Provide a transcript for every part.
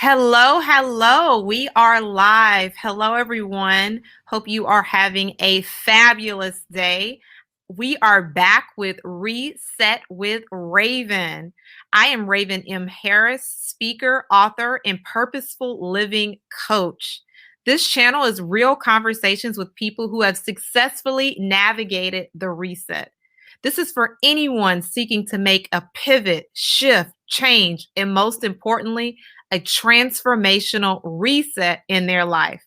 Hello, hello. We are live. Hello, everyone. Hope you are having a fabulous day. We are back with Reset with Raven. I am Raven M. Harris, speaker, author, and purposeful living coach. This channel is real conversations with people who have successfully navigated the reset. This is for anyone seeking to make a pivot, shift, change, and most importantly, a transformational reset in their life.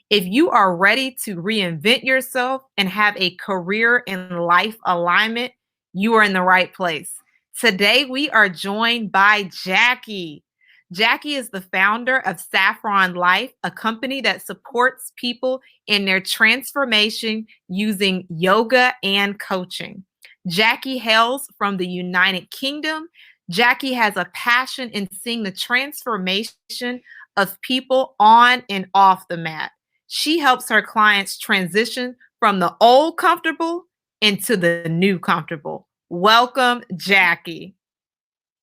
If you are ready to reinvent yourself and have a career and life alignment, you are in the right place. Today, we are joined by Jackie. Jackie is the founder of Saffron Life, a company that supports people in their transformation using yoga and coaching. Jackie hails from the United Kingdom. Jackie has a passion in seeing the transformation of people on and off the mat. She helps her clients transition from the old comfortable into the new comfortable. Welcome, Jackie.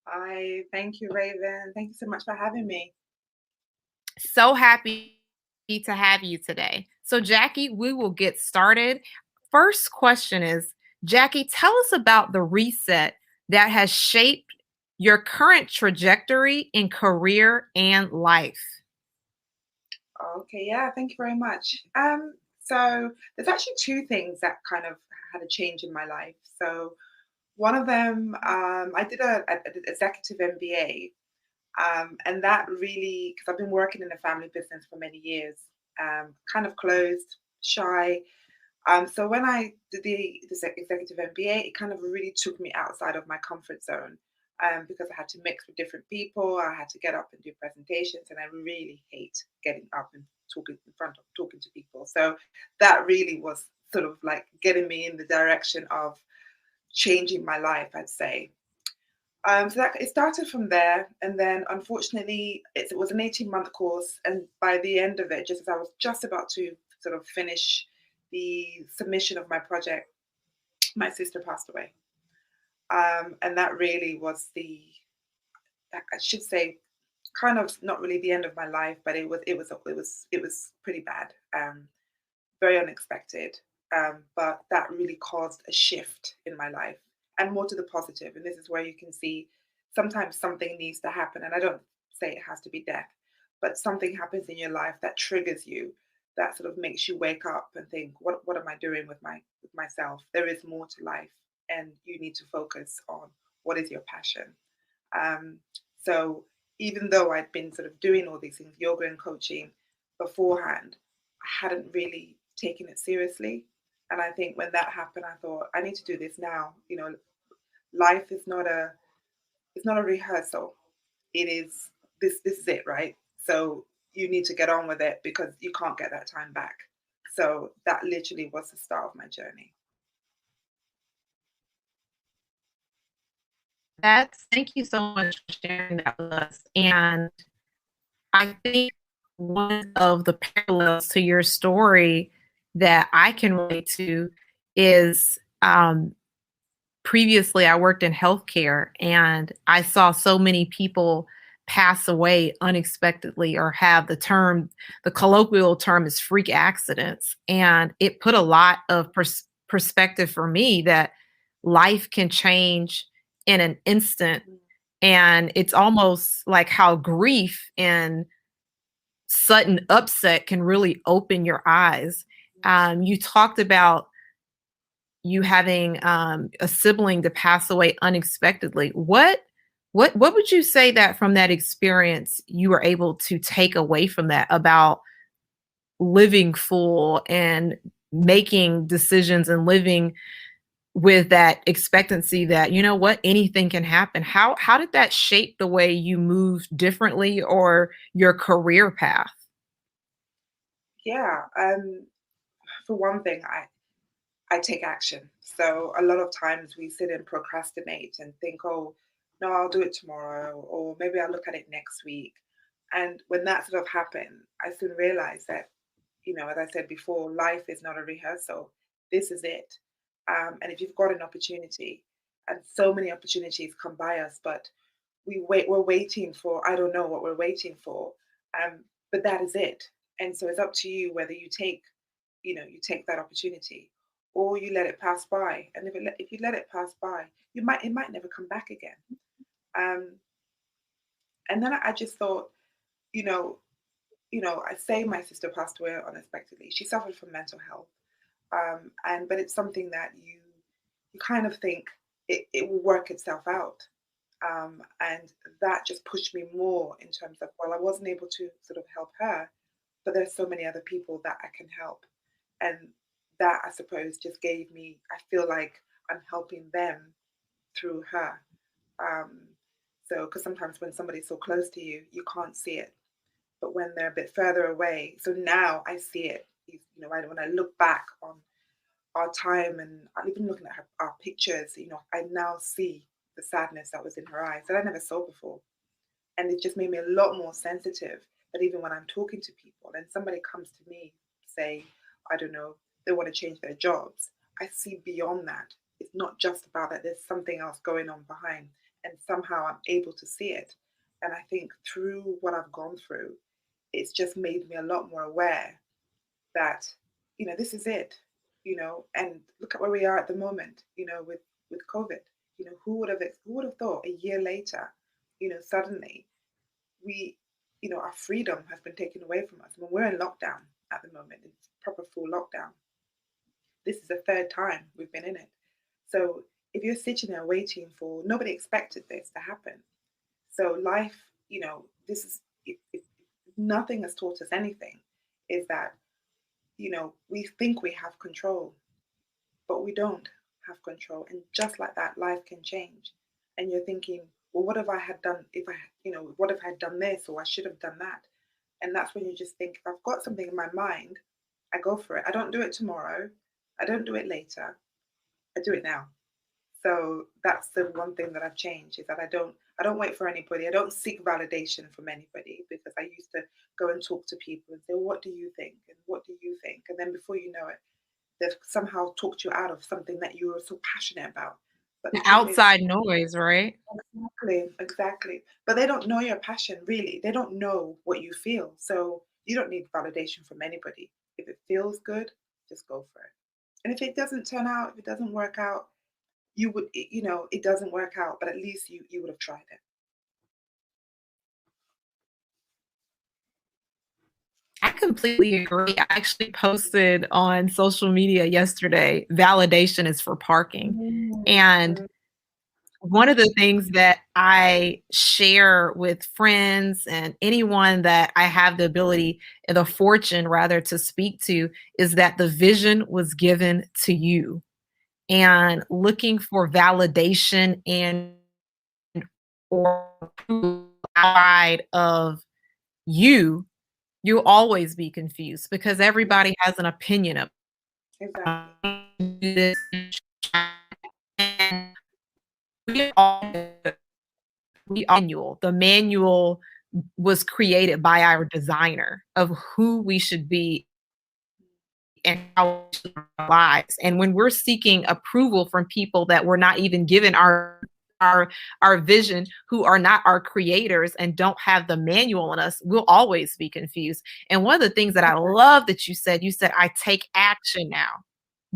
Hi, thank you, Raven. Thank you so much for having me. So happy to have you today. So, Jackie, we will get started. First question is, Jackie, tell us about the reset that has shaped your current trajectory in career and life. Okay, yeah, thank you very much. So there's actually two things that kind of had a change in my life. So one of them, I did an executive MBA, and that really, because I've been working in a family business for many years, kind of closed, shy. So when I did this executive MBA, it kind of really took me outside of my comfort zone, because I had to mix with different people. I had to get up and do presentations, and I really hate getting up and talking in front of talking to people. So that really was sort of like getting me in the direction of changing my life, I'd say. So that it started from there, and then unfortunately, it was an 18-month course, and by the end of it, just as I was just about to sort of finish the submission of my project, my sister passed away, and that really was I should say, kind of not really the end of my life, but it was pretty bad, very unexpected, but that really caused a shift in my life, and more to the positive. And this is where you can see sometimes something needs to happen, and I don't say it has to be death, but something happens in your life that triggers you, that sort of makes you wake up and think, what am I doing with myself? There is more to life, and you need to focus on what is your passion. Um, so even though I'd been sort of doing all these things, yoga and coaching beforehand, I hadn't really taken it seriously. And I think when that happened, I thought, I need to do this now. Life is not a it's not a rehearsal. It is this is it, right? So you need to get on with it because you can't get that time back. So that literally was the start of my journey. Thank you so much for sharing that with us. And I think one of the parallels to your story that I can relate to is previously I worked in healthcare and I saw so many people pass away unexpectedly or have the colloquial term is freak accidents. And it put a lot of perspective for me that life can change in an instant. And it's almost like how grief and sudden upset can really open your eyes. You talked about you having a sibling to pass away unexpectedly. What would you say that from that experience you were able to take away from that about living full and making decisions and living with that expectancy that you know what anything can happen? How did that shape the way you moved differently or your career path? Yeah. For one thing, I take action. So a lot of times we sit and procrastinate and think, oh, no, I'll do it tomorrow, or maybe I'll look at it next week. And when that sort of happened, I soon realized that, as I said before, life is not a rehearsal. This is it. And if you've got an opportunity, and so many opportunities come by us, but we're waiting for, I don't know what we're waiting for, um, but that is it. And so it's up to you whether you take, you take that opportunity, or you let it pass by. And if you let it pass by, it might never come back again. Um, and then I just thought, you know, I say my sister passed away unexpectedly. She suffered from mental health, and but it's something that you kind of think it will work itself out. And that just pushed me more in terms of, well, I wasn't able to sort of help her, but there's so many other people that I can help. And that, I suppose, just gave me, I feel like I'm helping them through her. Um, so, because sometimes when somebody's so close to you, you can't see it. But when they're a bit further away, so now I see it. When I look back on our time, and even looking at our pictures, I now see the sadness that was in her eyes that I never saw before. And it just made me a lot more sensitive, that even when I'm talking to people and somebody comes to me, say, I don't know, they want to change their jobs, I see beyond that. It's not just about that, there's something else going on behind. And somehow I'm able to see it. And I think through what I've gone through, it's just made me a lot more aware that, this is it, and look at where we are at the moment, with COVID. Who would have thought a year later, suddenly we, our freedom has been taken away from us. I mean, we're in lockdown at the moment. It's proper full lockdown. This is the third time we've been in it. So if you're sitting there waiting for, nobody expected this to happen. So life, this is, if nothing has taught us anything, is that, we think we have control, but we don't have control. And just like that, life can change. And you're thinking, well, what if I had done, if I, what if I had done this, or I should have done that? And that's when you just think, if I've got something in my mind, I go for it. I don't do it tomorrow. I don't do it later. I do it now. So that's the one thing that I've changed, is that I don't wait for anybody. I don't seek validation from anybody, because I used to go and talk to people and say, well, what do you think? And what do you think? And then before you know it, they've somehow talked you out of something that you were so passionate about. But the truth is, Outside noise, right? exactly, exactly. But they don't know your passion, really. They don't know what you feel. So you don't need validation from anybody. If it feels good, just go for it. And if it doesn't turn out, if it doesn't work out, it doesn't work out, but at least you would have tried it. I completely agree. I actually posted on social media yesterday, validation is for parking. Mm, And mm, one of the things that I share with friends and anyone that I have the ability, the fortune rather, to speak to, is that the vision was given to you. And looking for validation and or approval outside of you, you'll always be confused because yeah, everybody has an opinion of exactly. this. And we all manual. The manual was created by our designer of who we should be and how we should live our lives. And when we're seeking approval from people that we're not even given our our vision, who are not our creators and don't have the manual in us, we'll always be confused. And one of the things that I love that you said, I take action now.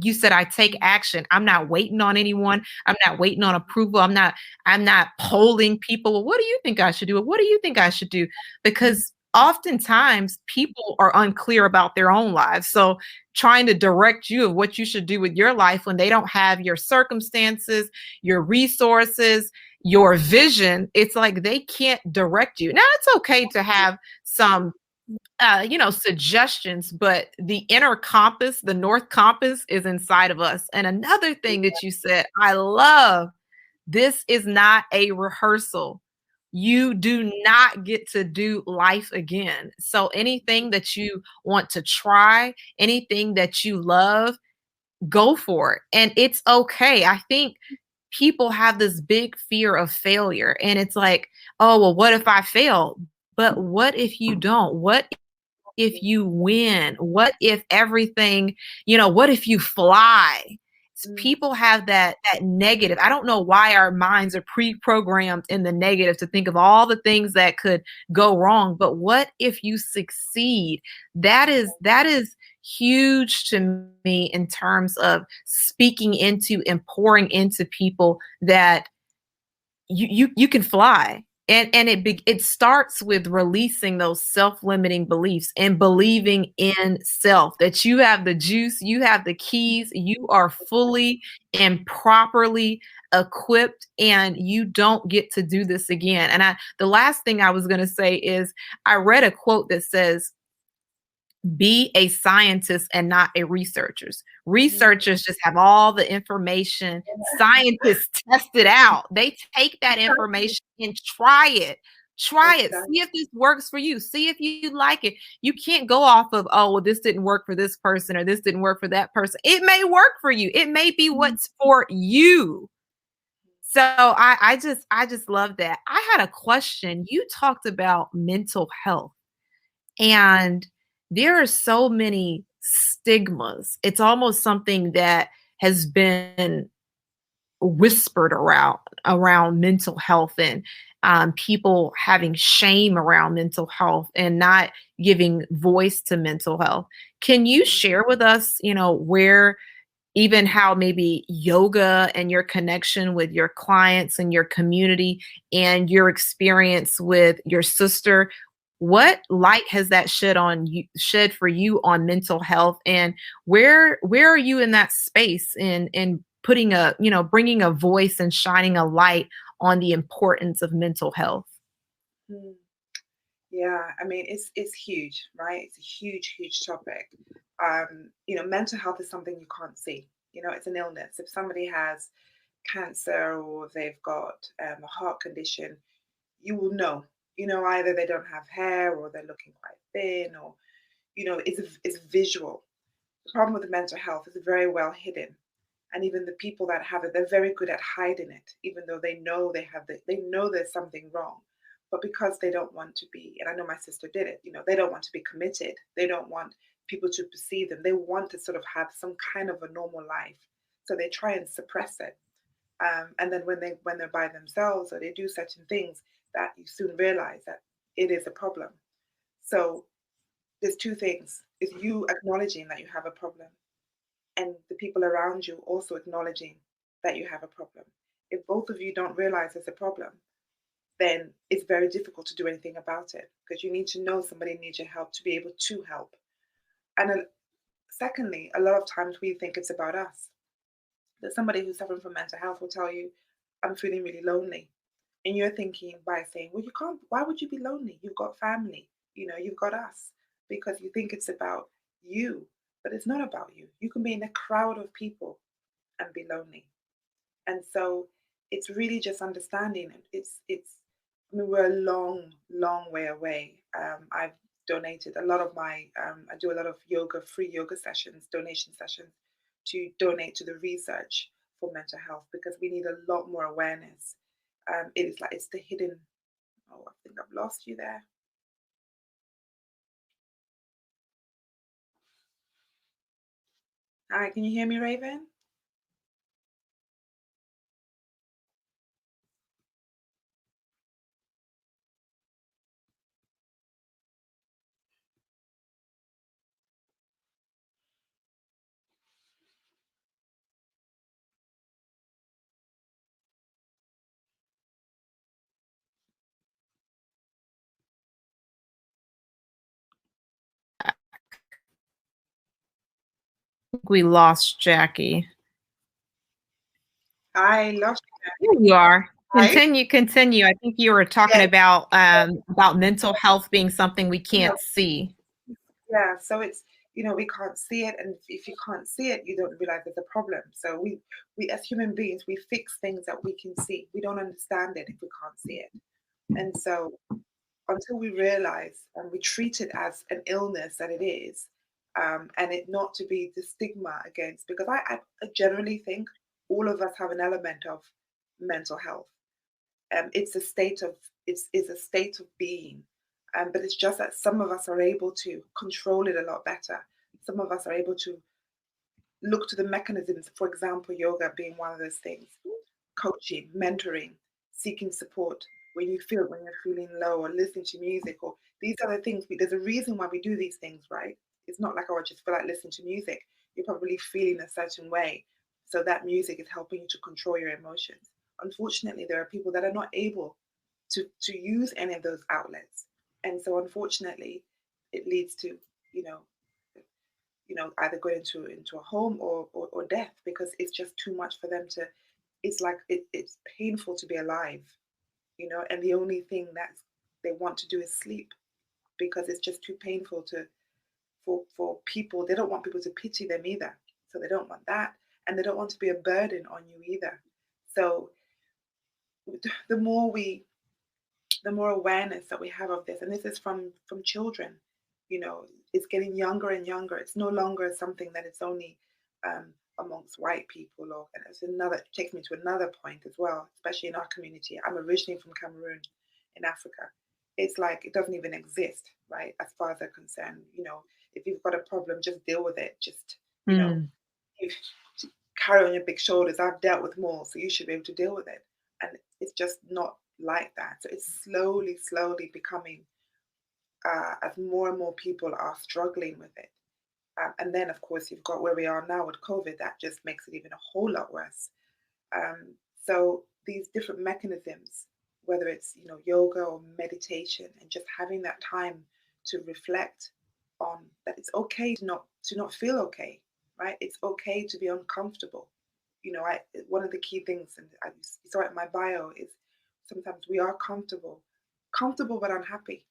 You said, I take action. I'm not waiting on anyone. I'm not waiting on approval. I'm not polling people. Well, what do you think I should do? What do you think I should do? Because oftentimes people are unclear about their own lives. So trying to direct you of what you should do with your life when they don't have your circumstances, your resources, your vision, it's like they can't direct you. Now it's okay to have some suggestions, but the inner compass, the North Compass, is inside of us. And another thing that you said, I love, this is not a rehearsal. You do not get to do life again. So anything that you want to try, anything that you love, go for it. And it's okay. I think people have this big fear of failure. And it's like, oh, well, what if I fail? But what if you don't? What if you win? What if everything, what if you fly? Mm. people have that negative. I don't know why our minds are pre-programmed in the negative to think of all the things that could go wrong. But what if you succeed? That is huge to me in terms of speaking into and pouring into people that you can fly. And it starts with releasing those self-limiting beliefs and believing in self, that you have the juice, you have the keys, you are fully and properly equipped, and you don't get to do this again. And the last thing I was going to say is, I read a quote that says, be a scientist and not a researchers. Mm. Researchers just have all the information. Scientists test it out. They take that Exactly. information and try it. Try it. Exactly. See if this works for you. See if you like it. You can't go off of, oh, well, this didn't work for this person or this didn't work for that person. It may work for you. It may be Mm. what's for you. So I just love that. I had a question. You talked about mental health. And there are so many stigmas. It's almost something that has been whispered around mental health, and people having shame around mental health and not giving voice to mental health. Can you Mm. share with us, where, even how maybe yoga and your connection with your clients and your community and your experience with your sister, what light has that shed for you on mental health, and where are you in that space in putting bringing a voice and shining a light on the importance of mental health? Mm. Yeah, I mean, it's huge, right? It's a huge, huge topic. Mental health is something you can't see. It's an illness. If somebody has cancer or they've got a heart condition, you will know. Either they don't have hair or they're looking quite thin, or it's visual. The problem with the mental health is very well hidden, and even the people that have it, they're very good at hiding it, even though they know there's something wrong, but because they don't want to be, and I know my sister did it, they don't want to be committed, they don't want people to perceive them, they want to sort of have some kind of a normal life, so they try and suppress it. And then when they're by themselves or they do certain things, that you soon realize that it is a problem. So there's two things: is you acknowledging that you have a problem, and the people around you also acknowledging that you have a problem. If both of you don't realize there's a problem, then it's very difficult to do anything about it, because you need to know somebody needs your help to be able to help. And secondly, a lot of times we think it's about us. That somebody who's suffering from mental health will tell you, I'm feeling really lonely. And you're thinking by saying, well, you can't, why would you be lonely? You've got family, you've got us, because you think it's about you, but it's not about you. You can be in a crowd of people and be lonely. And so it's really just understanding it. I mean, we're a long, long way away. I've donated a lot of I do a lot of free yoga sessions, donation sessions, to donate to the research for mental health, because we need a lot more awareness. It is like it's the hidden. Oh, I think I've lost you there. All right, can you hear me, Raven? We lost Jackie. I lost Here you are. you, right? Continue. I think you were talking Yes. about mental health being something we You can't see. Yeah, so it's, we can't see it, and if you can't see it, you don't realize there's a problem. So we as human beings, we fix things that we can see. We don't understand it if we can't see it. And so until we realize and we treat it as an illness that it is, and it not to be the stigma against, because I generally think all of us have an element of mental health. It's a state of it's a state of being, but it's just that some of us are able to control it a lot better. Some of us are able to look to the mechanisms, for example, yoga being one of those things, coaching, mentoring, seeking support when you're feeling low, or listening to music, or these are the things. There's a reason why we do these things, right? It's not like, oh, I just feel like listening to music. You're probably feeling a certain way, so that music is helping you to control your emotions. Unfortunately, there are people that are not able to use any of those outlets, and so unfortunately, it leads to, you know, either going into a home, or death, because it's just too much for them to. It's like it's painful to be alive, and the only thing that they want to do is sleep, because it's just too painful to for people. They don't want people to pity them either, so they don't want that, and they don't want to be a burden on you either. So the more we the more awareness that we have of this, and this is from children, it's getting younger and younger. It's no longer something that it's only um, amongst white people, or and it's another it takes me to another point as well, especially in our community. I'm originally from Cameroon in Africa. It's like it doesn't even exist, right? As far as they're concerned, if you've got a problem, just deal with it. Just, Mm. you carry on your big shoulders. I've dealt with more, so you should be able to deal with it. And it's just not like that. So it's slowly, slowly becoming, as more and more people are struggling with it. And then, of course, you've got where we are now with COVID. That just makes it even a whole lot worse. Um, so these different mechanisms, whether it's yoga or meditation, and just having that time to reflect on that, it's okay to not feel okay, right? It's okay to be uncomfortable. I One of the key things, and I saw it in my bio, is sometimes we are comfortable but unhappy.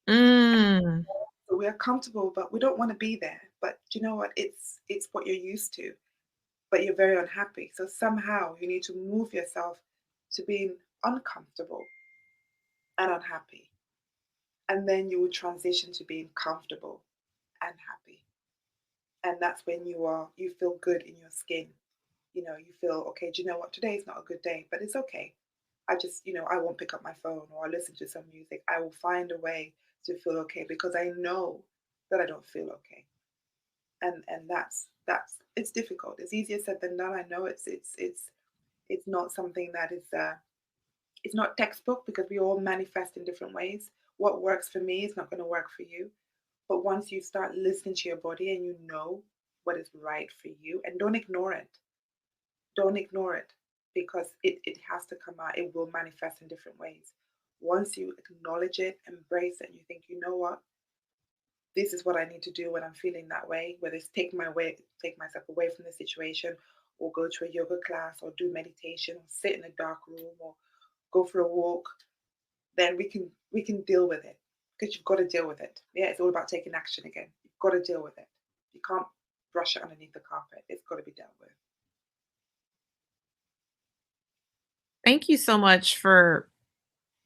Mm. So we are comfortable, but we don't want to be there. But you know what? It's what you're used to, but you're very unhappy. So somehow you need to move yourself to being uncomfortable and unhappy. And then you will transition to being comfortable and happy. And that's when you feel good in your skin. You feel, okay, do you know what? Today is not a good day, but it's okay. I won't pick up my phone, or I'll listen to some music. I will find a way to feel okay, because I know that I don't feel okay. And that's it's difficult. It's easier said than done. I know it's not something that is it's not textbook, because we all manifest in different ways. What works for me is not going to work for you. But once you start listening to your body, and you know what is right for you, and don't ignore it, because it has to come out. It will manifest in different ways. Once you acknowledge it, embrace it, and you think, you know what, this is what I need to do when I'm feeling that way, whether it's take myself away from the situation, or go to a yoga class, or do meditation, or sit in a dark room, or go for a walk, then we can deal with it, because you've got to deal with it. Yeah, it's all about taking action again. You've got to deal with it. You can't brush it underneath the carpet. It's got to be dealt with. Thank you so much for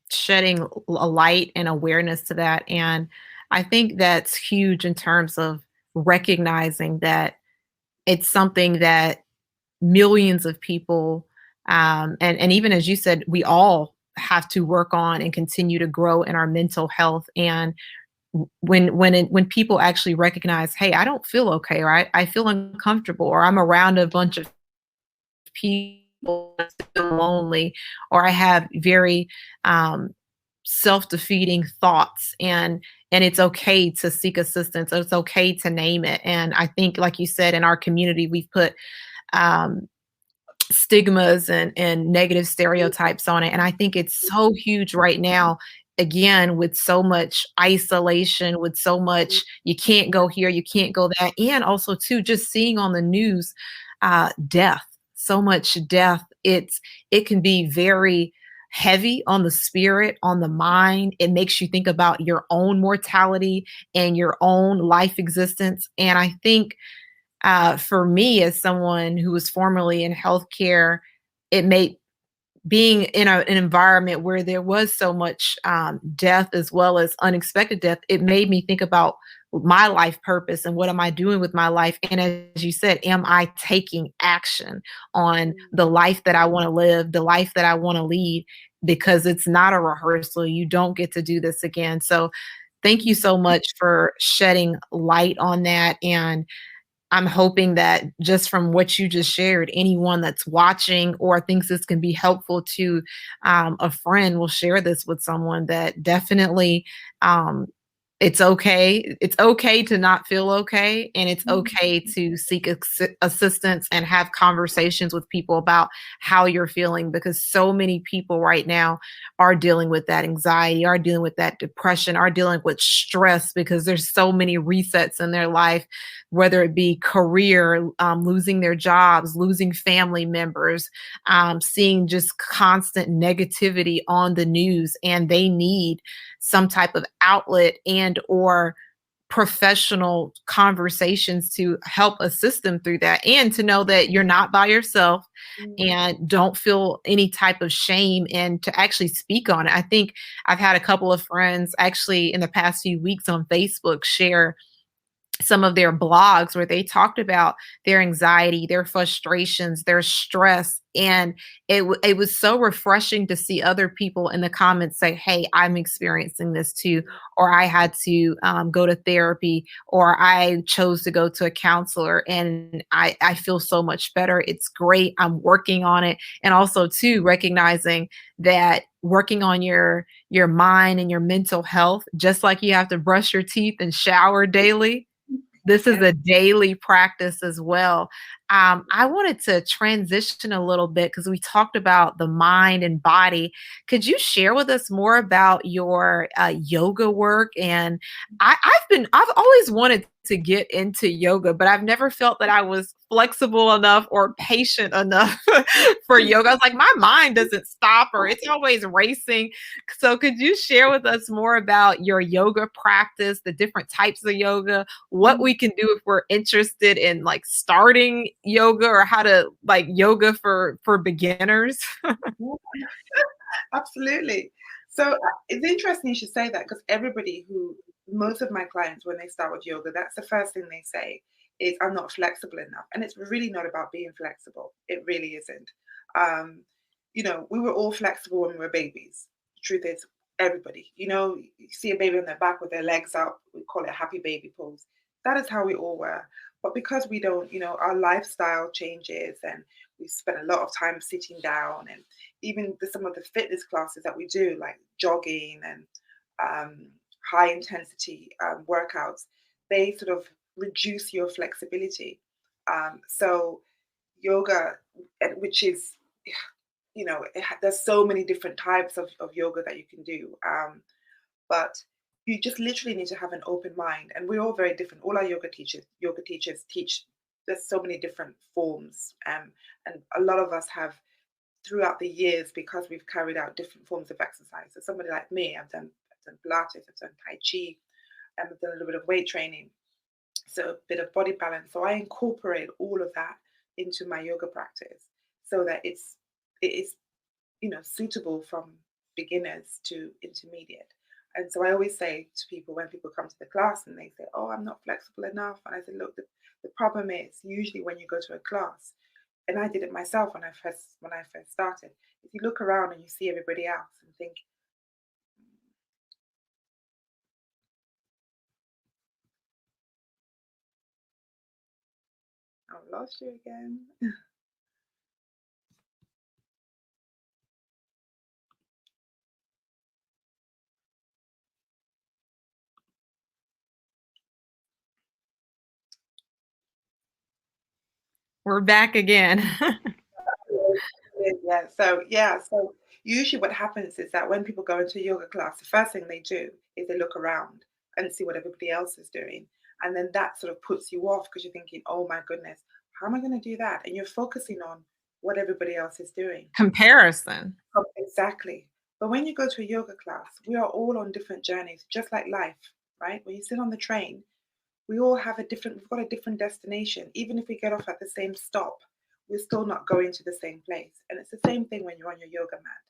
shedding a light and awareness to that. And I think that's huge in terms of recognizing that it's something that millions of people, and even as you said, we all have to work on and continue to grow in our mental health. And when people actually recognize, hey, I don't feel okay, or I feel uncomfortable, or I'm around a bunch of people that feel lonely, or I have very um, self-defeating thoughts, and it's okay to seek assistance. It's okay to name it. And I think, like you said, in our community, we've put um, stigmas and negative stereotypes on it. And I think it's so huge right now, again, with so much isolation, with so much you can't go here, you can't go that, and also too just seeing on the news death, so much death. It can be very heavy on the spirit, on the mind. It makes you think about your own mortality and your own life existence. And I think for me, as someone who was formerly in healthcare, it made being in an environment where there was so much death as well as unexpected death, it made me think about my life purpose and what am I doing with my life. And as you said, am I taking action on Mm. the life that I want to live, the life that I want to lead? Because it's not a rehearsal. You don't get to do this again. So thank you so much for shedding light on that. And I'm hoping that just from what you just shared, anyone that's watching or thinks this can be helpful to a friend will share this with someone that definitely um, it's okay. It's okay to not feel okay, and it's okay to seek assistance and have conversations with people about how you're feeling because so many people right now are dealing with that anxiety, are dealing with that depression, are dealing with stress because there's so many resets in their life, whether it be career, losing their jobs, losing family members, seeing just constant negativity on the news, and they need some type of outlet and or professional conversations to help assist them through that and to know that you're not by yourself Mm, and don't feel any type of shame and to actually speak on it. I think I've had a couple of friends actually in the past few weeks on Facebook share some of their blogs where they talked about their anxiety, their frustrations, their stress, and it was so refreshing to see other people in the comments say, "Hey, I'm experiencing this too," or "I had to go to therapy," or "I chose to go to a counselor, and I feel so much better. It's great. I'm working on it." And also too recognizing that working on your mind and your mental health, just like you have to brush your teeth and shower daily, this is yes. a daily practice as well. I wanted to transition a little bit because we talked about the mind and body. Could you share with us more about your yoga work? And I've always wanted to get into yoga, but I've never felt that I was flexible enough or patient enough for yoga. I was like, my mind doesn't stop or it's always racing. So could you share with us more about your yoga practice, the different types of yoga, what we can do if we're interested in like starting yoga or how to like yoga for beginners? Absolutely. So it's interesting you should say that because most of my clients, when they start with yoga, that's the first thing they say is, I'm not flexible enough. And it's really not about being flexible. It really isn't. Um, we were all flexible when we were babies. The truth is, everybody, you see a baby on their back with their legs up, we call it happy baby pose. That is how we all were. But because we don't, our lifestyle changes and we spend a lot of time sitting down and even some of the fitness classes that we do, like jogging and um, high intensity workouts, they sort of reduce your flexibility. So yoga, which is, there's so many different types of yoga that you can do. But you just literally need to have an open mind. And we're all very different. All our yoga teachers teach, there's so many different forms. And a lot of us have throughout the years because we've carried out different forms of exercise. So somebody like me, I've done Pilates, I've done Tai Chi, and I've done a little bit of weight training, so a bit of body balance. So I incorporate all of that into my yoga practice so that it is suitable from beginners to intermediate. And so I always say to people when people come to the class and they say, "Oh, I'm not flexible enough," and I said, "Look, the problem is usually when you go to a class, and I did it myself when I first started. If you look around and you see everybody else and think, "I've lost you again." We're back again. So usually what happens is that when people go into a yoga class, the first thing they do is they look around and see what everybody else is doing. And then that sort of puts you off because you're thinking, "Oh my goodness, how am I going to do that?" And you're focusing on what everybody else is doing. Comparison. Oh, exactly. But when you go to a yoga class, we are all on different journeys, just like life, right? When you sit on the train, we've got a different destination. Even if we get off at the same stop, we're still not going to the same place. And it's the same thing when you're on your yoga mat.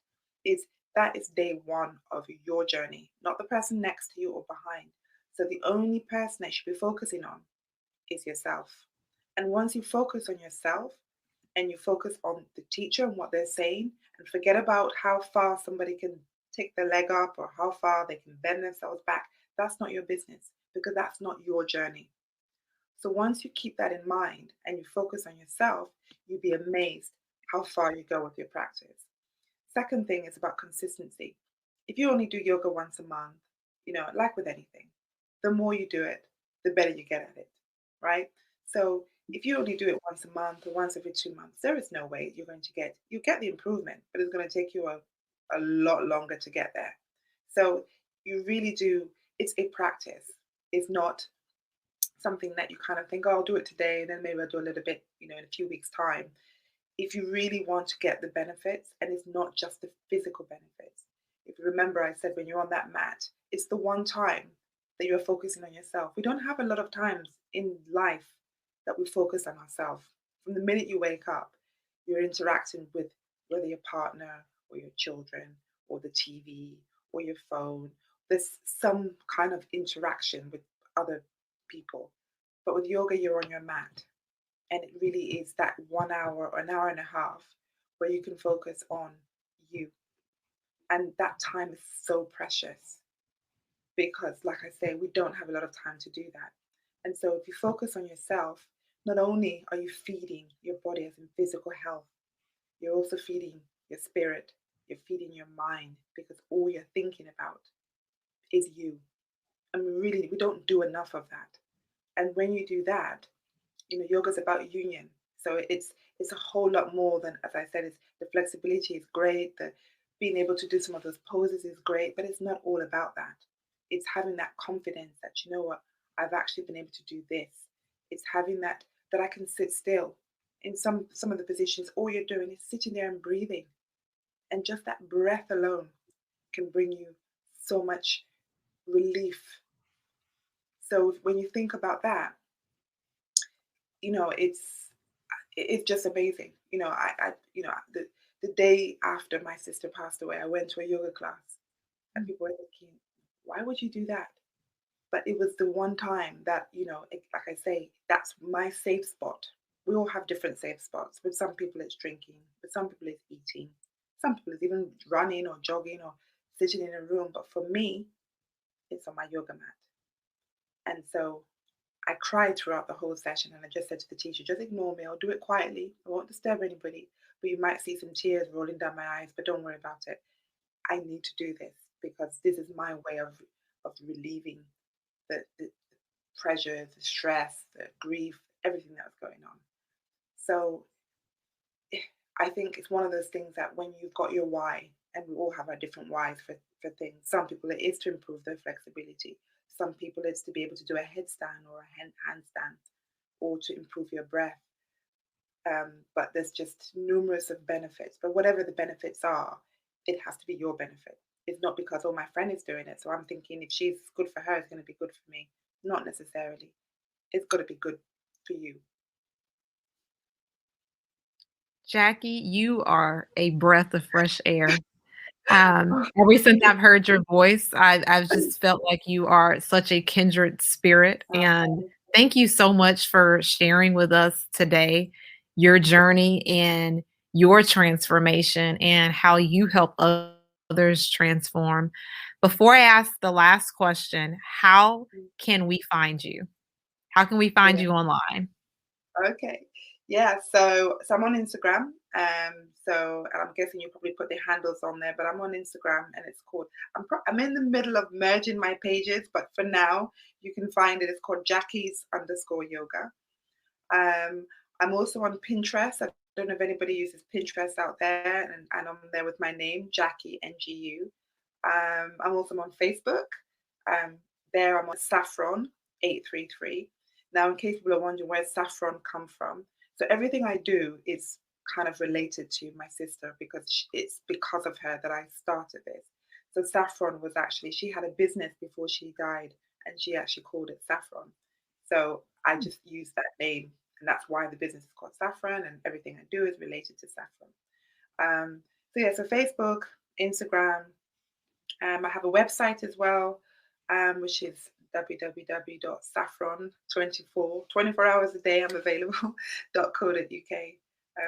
Is that is day one of your journey, not the person next to you or behind. So the only person that you should be focusing on is yourself. And once you focus on yourself and you focus on the teacher and what they're saying, and forget about how far somebody can take their leg up or how far they can bend themselves back, that's not your business because that's not your journey. So once you keep that in mind and you focus on yourself, you'll be amazed how far you go with your practice. Second thing is about consistency. If you only do yoga once a month, like with anything, the more you do it, the better you get at it, right? So if you only do it once a month or once every 2 months, there is no way you're going to get the improvement, but it's going to take you a lot longer to get there. So you really do, it's a practice. It's not something that you kind of think, oh, I'll do it today, and then maybe I'll do a little bit, in a few weeks' time. If you really want to get the benefits, and it's not just the physical benefits. If you remember, I said when you're on that mat, it's the one time that you're focusing on yourself. We don't have a lot of times in life that we focus on ourselves. From the minute you wake up, you're interacting with whether your partner or your children or the TV or your phone. There's some kind of interaction with other people. But with yoga, you're on your mat. And it really is that 1 hour or an hour and a half where you can focus on you. And that time is so precious because, like I say, we don't have a lot of time to do that. And so, if you focus on yourself, not only are you feeding your body as in physical health, you're also feeding your spirit, you're feeding your mind because all you're thinking about is you. And we don't do enough of that. And when you do that, yoga's about union. So it's a whole lot more than, as I said, it's the flexibility is great, the being able to do some of those poses is great, but it's not all about that. It's having that confidence that, you know what, I've actually been able to do this. It's having that I can sit still. In some of the positions, all you're doing is sitting there and breathing. And just that breath alone can bring you so much relief. So when you think about that, it's just amazing. The day after my sister passed away, I went to a yoga class, and people were thinking, "Why would you do that?" But it was the one time that like I say, that's my safe spot. We all have different safe spots. With some people, it's drinking. With some people, it's eating. Some people, it's even running or jogging or sitting in a room. But for me, it's on my yoga mat. And so I cried throughout the whole session, and I just said to the teacher, just ignore me. I'll do it quietly. I won't disturb anybody. But you might see some tears rolling down my eyes, but don't worry about it. I need to do this because this is my way of relieving the pressure, the stress, the grief, everything that was going on. So I think it's one of those things that when you've got your why, and we all have our different whys for things. Some people it is to improve their flexibility. Some people it's to be able to do a headstand or a handstand or to improve your breath. But there's just numerous of benefits. But whatever the benefits are, it has to be your benefit. It's not because, oh, my friend is doing it. So I'm thinking if she's good for her, it's going to be good for me. Not necessarily. It's got to be good for you. Jackie, you are a breath of fresh air. Oh, Ever since I've heard your voice, I've just felt like you are such a kindred spirit, and thank you so much for sharing with us today your journey and your transformation and how you help others transform. Before I ask the last question, how can we find you? How can we find yeah. you online? Okay. Yeah. So I'm on Instagram. And I'm guessing you probably put the handles on there, but I'm on Instagram, and it's called. I'm in the middle of merging my pages, but for now you can find it. It's called Jackie's underscore yoga. Um, I'm also on Pinterest. I don't know if anybody uses Pinterest out there, and I'm there with my name, Jackie NGU. I'm also on Facebook. Um, there I'm on Saffron 833. Now, in case people are wondering where Saffron come from, so everything I do is kind of related to my sister because it's because of her that I started this. So Saffron was actually she had a business before she died, and she actually called it Saffron. So I just used that name, and that's why the business is called Saffron, and everything I do is related to Saffron. So yeah, so Facebook, Instagram, I have a website as well, which is www.saffron24, 24 hours a day I'm available, .co.uk.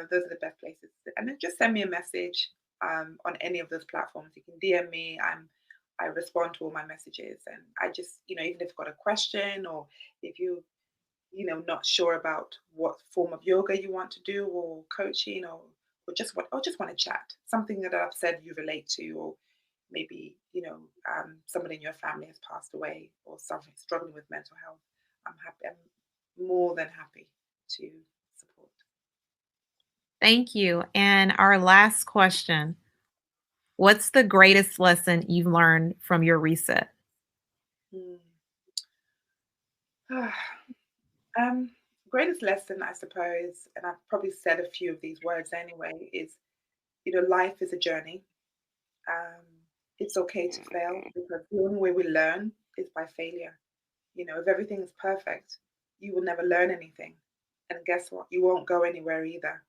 Those are the best places. And then just send me a message on any of those platforms. You can DM me. I respond to all my messages. And I just, even if you've got a question or if not sure about what form of yoga you want to do, or coaching, or just want to chat, something that I've said you relate to, or maybe somebody in your family has passed away, or something struggling with mental health. I'm more than happy to support. Thank you. And our last question: what's the greatest lesson you've learned from your reset? Hmm. um, Greatest lesson, I suppose, and I've probably said a few of these words anyway, is life is a journey. Um, it's okay to fail, because the only way we learn is by failure. If everything is perfect, you will never learn anything. And guess what? You won't go anywhere either.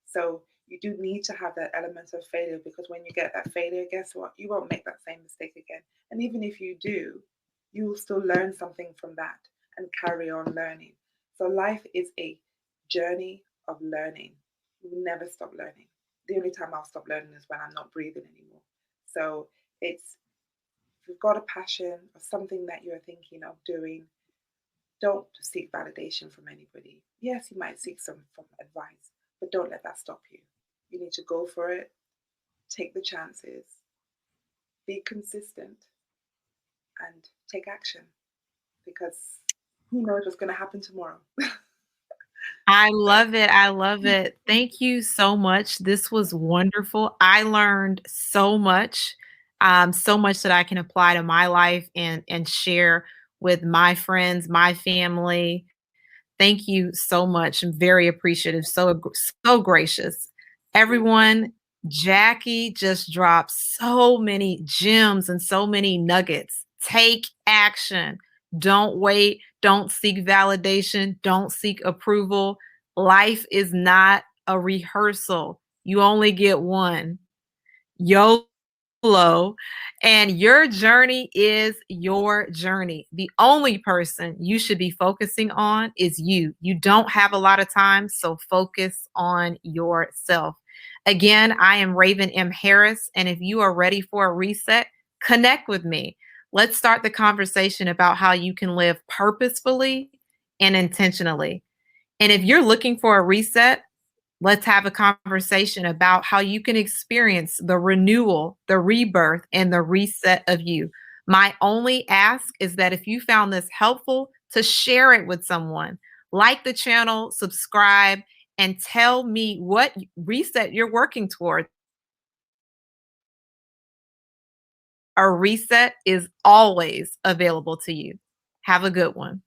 So you do need to have that element of failure, because when you get that failure, guess what? You won't make that same mistake again. And even if you do, you will still learn something from that and carry on learning. So life is a journey of learning. You will never stop learning. The only time I'll stop learning is when I'm not breathing anymore. So it's if you've got a passion or something that you're thinking of doing, don't seek validation from anybody. Yes, you might seek some from advice, but don't let that stop you. You need to go for it, take the chances, be consistent, and take action, because who knows what's going to happen tomorrow. I So, love it. I love it. Thank you so much. This was wonderful. I learned so much that I can apply to my life and share with my friends, my family. Thank you so much. I'm very appreciative. So gracious. you're welcome. Everyone, Jackie just dropped so many gems and so many nuggets. Take action. Don't wait. Don't seek validation. Don't seek approval. Life is not a rehearsal. You only get one. YOLO. And your journey is your journey. The only person you should be focusing on is you. You don't have a lot of time, so focus on yourself. Again, I am Raven M. Harris, and if you are ready for a reset, connect with me. Let's start the conversation about how you can live purposefully and intentionally. And if you're looking for a reset, let's have a conversation about how you can experience the renewal, the rebirth, and the reset of you. My only ask is that if you found this helpful, to share it with someone. Like the channel, subscribe, and tell me what reset you're working towards. A reset is always available to you. Have a good one.